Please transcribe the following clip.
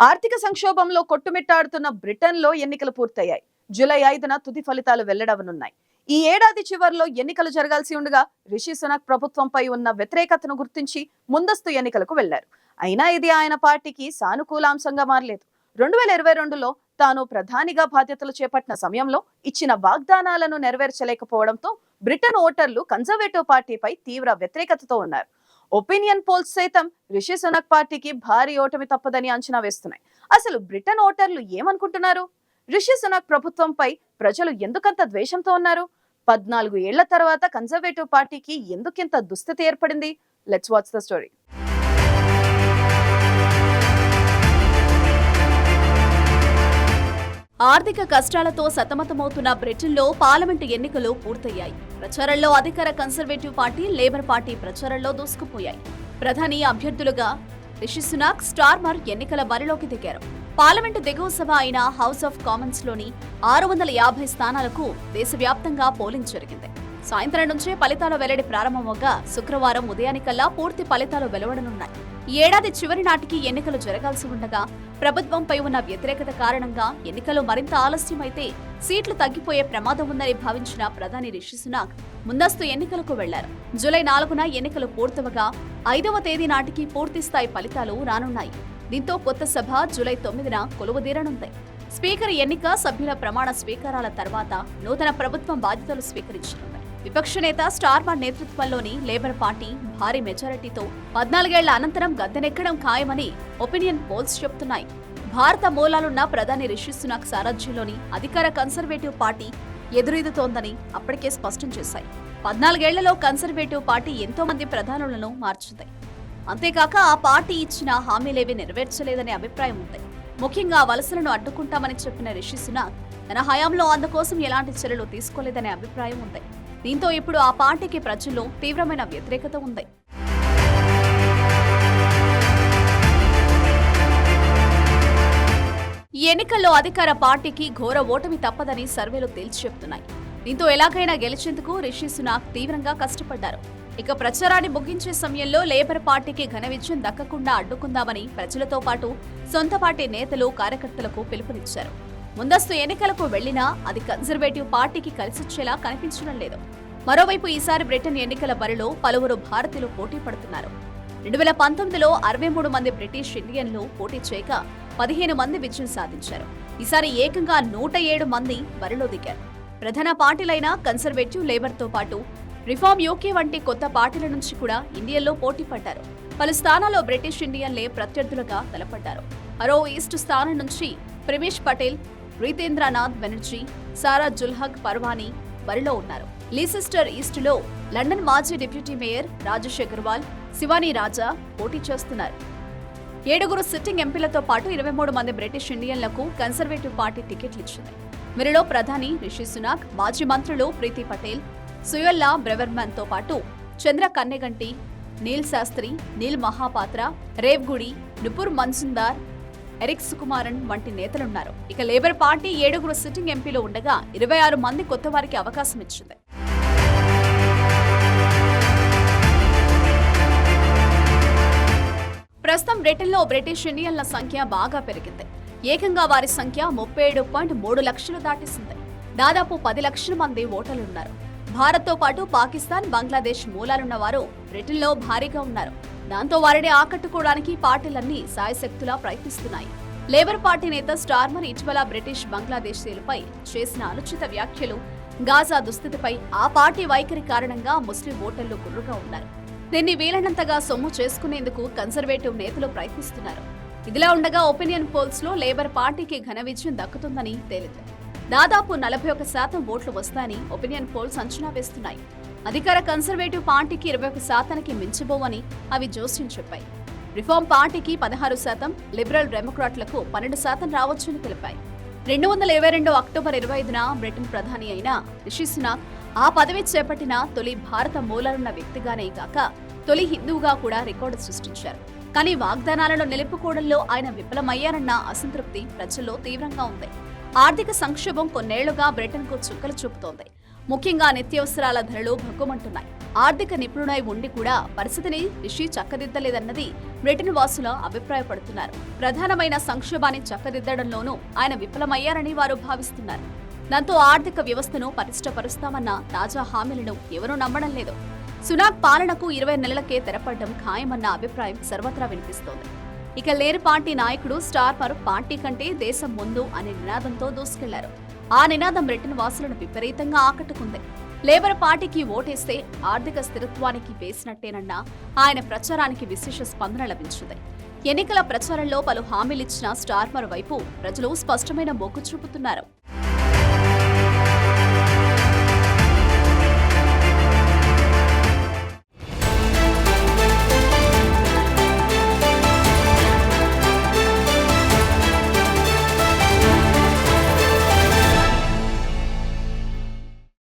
ఆర్థిక సంక్షోభంలో కొట్టుమిట్టాడుతున్న బ్రిటన్లో ఎన్నికలు పూర్తయ్యాయి. జూలై 5న తుది ఫలితాలు వెల్లడవనున్నాయి. ఈ ఏడాది చివర్లో ఎన్నికలు జరగాల్సి ఉండగా రిషి సునక్ ప్రభుత్వంపై ఉన్న వ్యతిరేకతను గుర్తించి ముందస్తు ఎన్నికలకు వెళ్లారు. అయినా ఇది ఆయన పార్టీకి సానుకూలాంశంగా మారలేదు. 2022లో తాను ప్రధానిగా బాధ్యతలు చేపట్టిన సమయంలో ఇచ్చిన వాగ్దానాలను నెరవేర్చలేకపోవడంతో బ్రిటన్ ఓటర్లు కన్జర్వేటివ్ పార్టీపై తీవ్ర వ్యతిరేకతతో ఉన్నారు. ఒపీనియన్ పోల్స్ సైతం రిషి సునక్ పార్టీకి భారీ ఓటమి తప్పదని అంచనా వేస్తున్నాయి. అసలు బ్రిటన్ ఓటర్లు ఏమనుకుంటున్నారు? రిషి సునక్ ప్రభుత్వంపై ప్రజలు ఎందుకంత ద్వేషంతో ఉన్నారు? 14 ఏళ్ల తర్వాత కన్జర్వేటివ్ పార్టీకి ఎందుకింత దుస్థితి ఏర్పడింది? Let's watch the story. ఆర్థిక కష్టాలతో సతమతమవుతున్న బ్రిటన్లో పార్లమెంటు ఎన్నికలు పూర్తయ్యాయి. ప్రచారంలో అధికార కన్సర్వేటివ్ పార్టీ, లేబర్ పార్టీ ప్రచారంలో దూసుకుపోయాయి. ప్రధాని అభ్యర్థులుగా రిషి సునాక్, స్టార్మర్ ఎన్నికల బరిలోకి దిగారు. పార్లమెంటు దిగువ సభ అయిన హౌస్ ఆఫ్ కామన్స్ లోని 650 స్థానాలకు దేశవ్యాప్తంగా పోలింగ్ జరిగింది. సాయంత్రం నుంచే ఫలితాల వెల్లడి ప్రారంభమవగా శుక్రవారం ఉదయానికల్లా పూర్తి ఫలితాలు వెలువడనున్నాయి. ఈ ఏడాది చివరి నాటికి ఎన్నికలు జరగాల్సి ఉండగా ప్రభుత్వంపై ఉన్న వ్యతిరేకత కారణంగా ఎన్నికలు మరింత ఆలస్యమైతే సీట్లు తగ్గిపోయే ప్రమాదం ఉందని భావించిన ప్రధాని రిషి సునాక్ ముందస్తు ఎన్నికలకు వెళ్లారు. జూలై 4న ఎన్నికలు పూర్తవగా 5వ తేదీ నాటికి పూర్తిస్థాయి ఫలితాలు రానున్నాయి. దీంతో కొత్త సభ జూలై 9న కొలువుదీరనుంది. స్పీకర్ ఎన్నిక, సభ్యుల ప్రమాణ స్వీకారాల తర్వాత నూతన ప్రభుత్వం బాధ్యతలు స్వీకరించనుంది. విపక్ష నేత స్టార్మర్ నేతృత్వంలోని లేబర్ పార్టీ భారీ మెజారిటీతో 14 ఏళ్ల అనంతరం గద్దెనెక్కడం ఖాయమని ఒపీనియన్ పోల్స్ చెబుతున్నాయి. భారత మూలాలున్న ప్రధాని రిషి సునాక్ సారథ్యంలోని అధికార కన్సర్వేటివ్ పార్టీ ఎదురీదుతోందని అప్పటికే స్పష్టం చేశాయి. 14 ఏళ్లలో కన్సర్వేటివ్ పార్టీ ఎంతో మంది ప్రధానులను మార్చింది. అంతేకాక ఆ పార్టీ ఇచ్చిన హామీలేవీ నెరవేర్చలేదనే అభిప్రాయం ఉంది. ముఖ్యంగా వలసలను అడ్డుకుంటామని చెప్పిన రిషి సునాక్ తన హయాంలో అందుకోసం ఎలాంటి చర్యలు తీసుకోలేదనే అభిప్రాయం ఉంది. దీంతో ఇప్పుడు ఆ పార్టీకి ప్రజల్లో తీవ్రమైన వ్యతిరేకత ఉంది. ఈ ఎన్నికల్లో అధికార పార్టీకి ఘోర ఓటమి తప్పదని సర్వేలు తేల్చి చెబుతున్నాయి. దీంతో ఎలాగైనా గెలిచేందుకు రిషి సునాక్ తీవ్రంగా కష్టపడ్డారు. ఇక ప్రచారాన్ని ముగించే సమయంలో లేబర్ పార్టీకి ఘన విజయం దక్కకుండా అడ్డుకుందామని ప్రజలతో పాటు సొంత పార్టీ నేతలు, కార్యకర్తలకు పిలుపునిచ్చారు. ముందస్తు ఎన్నికలకు వెళ్లినా అది కన్జర్వేటివ్ పార్టీకి కలిసొచ్చేలా కనిపించడం లేదు. మరోవైపు ఈసారి బ్రిటన్ ఎన్నికల బరిలో పలువురు భారతీయులు పోటీ పడుతున్నారు. 2019లో 63 మంది బ్రిటిష్ ఇండియన్లు పోటీ చేయగా 15 మంది విజయం సాధించారు. ఈసారి ఏకంగా 107 మంది బరిలో దిగారు. ప్రధాన పార్టీలైన కన్సర్వేటివ్, లేబర్తో పాటు రిఫార్మ్ యూకే వంటి కొత్త పార్టీల నుంచి కూడా ఇండియన్లో పోటీ పడ్డారు. పలు స్థానాల్లో బ్రిటిష్ ఇండియన్లే ప్రత్యర్థులుగా తలపడ్డారు. హరో ఈస్ట్ స్థానం నుంచి ప్రిమేష్ పటేల్, రీతేంద్రనాథ్ బెనర్జీ, సారా జుల్హక్ పర్వానీ బరిలో ఉన్నారు. లీసెస్టర్ ఈస్టులో లండన్ మాజీ డిప్యూటీ మేయర్ రాజేష్ అగర్వాల్, శివానీ రాజా పోటీ చేస్తున్నారు. 7 సిట్టింగ్ ఎంపీలతో పాటు 23 మంది బ్రిటిష్ ఇండియన్లకు కన్సర్వేటివ్ పార్టీ టికెట్లు ఇచ్చింది. వీరిలో ప్రధాని రిషి సునాక్, మాజీ మంత్రులు ప్రీతి పటేల్, సుయల్లా బ్రెవర్మన్ తో పాటు చంద్ర కన్నెగంటి, నీల్ శాస్త్రి, నీల్ మహాపాత్ర, రేవ్గుడి, నుపుర్ మన్సుందార్, ఎరిక్ సుకుమారన్ వంటి నేతలున్నారు. ఇక లేబర్ పార్టీ 7 సిట్టింగ్ ఎంపీలు ఉండగా 26 మంది కొత్త వారికి అవకాశం ఇచ్చింది. ప్రస్తుతం బ్రిటన్లో బ్రిటిష్ ఇండియన్ల సంఖ్య బాగా పెరిగింది. ఏకంగా వారి సంఖ్య 37.3 లక్షలు దాటేసింది. దాదాపు 10 లక్షల మంది ఓటర్లున్నారు. భారత్తో పాటు పాకిస్తాన్, బంగ్లాదేశ్ మూలాలున్న వారు బ్రిటన్లో భారీగా ఉన్నారు. దాంతో వారిని ఆకట్టుకోవడానికి పార్టీలన్నీ సాయశక్తులా ప్రయత్నిస్తున్నాయి. లేబర్ పార్టీ నేత స్టార్మర్ ఇటీవల బ్రిటిష్, బంగ్లాదేశీయులపై చేసిన అనుచిత వ్యాఖ్యలు, గాజా దుస్థితిపై ఆ పార్టీ వైఖరి కారణంగా ముస్లిం ఓటర్లు గుర్రుగా ఉన్నారు. దీన్ని వీలైనంతగా సొమ్ము చేసుకునేందుకు కన్సర్వేటివ్ నేతలు ప్రయత్నిస్తున్నారు. ఇదిలా ఉండగా ఒపీనియన్ పోల్స్ లో లేబర్ పార్టీకి ఘన విజయం దక్కుతుందని తేలింది. దాదాపు 41% ఓట్లు వస్తాయని ఒపీనియన్ పోల్స్ అంచనా వేస్తున్నాయి. అధికార కన్సర్వేటివ్ పార్టీకి 21%కి మించబోవని అవి జోస్యం చెప్పాయి. రిఫార్మ్ పార్టీకి 16%, లిబరల్ డెమోక్రాట్లకు 12% రావచ్చని తెలిపాయి. 2022 అక్టోబర్ 25న బ్రిటన్ ప్రధాని అయిన రిషి సునాక్ ఆ పదవి చేపట్టిన తొలి భారత మూలాలున్న వ్యక్తిగానే కాక తొలి హిందువుగా కూడా రికార్డు సృష్టించారు. కానీ వాగ్దానాలను నిలుపుకోవడంలో ఆయన విఫలమయ్యారన్న అసంతృప్తి ప్రజల్లో తీవ్రంగా ఉంది. ఆర్థిక సంక్షోభం కొన్నేళ్లుగా బ్రిటన్కు చుక్కలు చూపుతోంది. ముఖ్యంగా నిత్యావసరాల ధరలు భగ్గుమంటున్నాయి. ఆర్థిక నిపుణుడై ఉండి కూడా పరిస్థితిని రిషి చక్కదిద్దలేదన్నది బ్రిటన్ వాసుల అభిప్రాయపడుతున్నారు. ప్రధానమైన సంక్షోభాన్ని చక్కదిద్దడంలోనూ ఆయన విఫలమయ్యారని వారు భావిస్తున్నారు. దాంతో ఆర్థిక వ్యవస్థను పటిష్టపరుస్తామన్న తాజా హామీలను ఎవరూ నమ్మడం లేదు. సునాక్ పాలనకు 20 నెలలకే తెరపడడం ఖాయమన్న అభిప్రాయం సర్వత్రా వినిపిస్తోంది. ఇక లేని పార్టీ నాయకుడు స్టార్మర్ పార్టీ కంటే దేశం ముందు అనే నినాదంతో దూసుకెళ్లారు. ఆ నినాదం బ్రిటన్ వాసులను విపరీతంగా ఆకట్టుకుంది. లేబర్ పార్టీకి ఓటేస్తే ఆర్థిక స్థిరత్వానికి వేసినట్టేనన్న ఆయన ప్రచారానికి విశేష స్పందన లభించింది. ఎన్నికల ప్రచారంలో పలు హామీలిచ్చిన స్టార్మర్ వైపు ప్రజలు స్పష్టమైన మొగ్గు చూపుతున్నారు.